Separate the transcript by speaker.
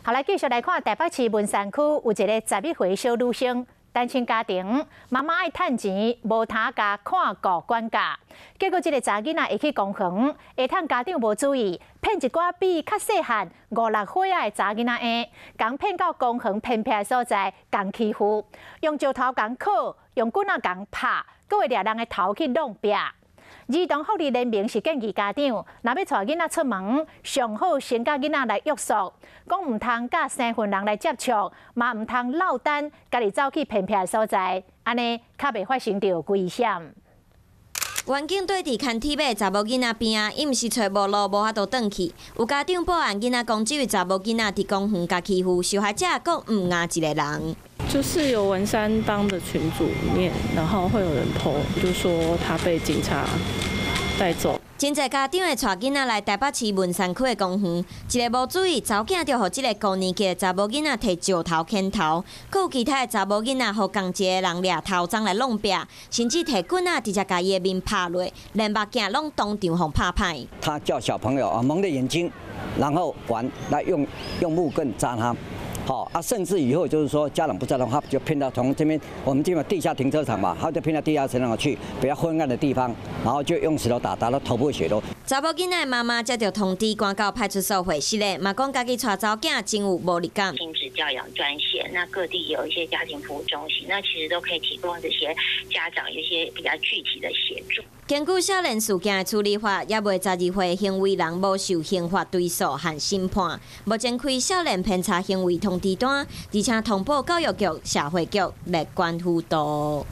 Speaker 1: 后来继续来看台北市文山区有一个11岁小女生，单亲家庭，妈妈爱趁钱，无他家看顾管教，结果这个查囡仔会去公园，下趁家长无注意，骗一寡比较细汉5、6岁的查囡仔的，共骗到公园偏僻的所在，共欺负，用石头共敲，用棍仔共拍，搁会掠人的头去弄壁。儿童福利联盟是建议家长，若要带囡仔出门，上好先甲囡仔来约束，讲唔通甲生分人来接触，嘛唔通落单，家己走去偏僻的所在，安尼较袂发生着危险。
Speaker 2: 员警对伫牵铁马查某囡仔边啊，伊毋是找无路，无法度转去。有家长报案，囡仔讲这位查某囡仔伫公园甲欺负，受害者共唔压一个人。
Speaker 3: 就是有文山帮的群组里面，然后会有人 po， 就说他被警察带走。
Speaker 2: 真侪家长会带囡仔来台北市文山区的公园，一个无注意，查某囝就互这个高年级的查某囡仔摕石头牵头，佮有其他的查某囡仔互同一个人掠头鬃来弄壁，甚至摕棍仔直接甲伊的面拍落，连目镜拢当场互拍歹。
Speaker 4: 他叫小朋友蒙着眼睛，然后玩，来用木棍扎他。好啊，甚至以后就是说家长不在的话，就骗到从这边我们这边地下停车场嘛，他就骗到地下停车场去比较昏暗的地方，然后就用石头打到头部血流。
Speaker 2: 查某囡仔的妈妈接到通知，赶到派出所回室嘞，嘛讲家己带查某囝真有无力感。
Speaker 5: 亲子教养专线，那各地有一些家庭服务中心，那其实都可以提供这些家长一些比较具体的协助。
Speaker 2: 根据少年事件的处理法，也未12岁行为人无受刑法追诉和审判。目前开少年偏差行为通知单，而且通报教育局、社会局来关辅导。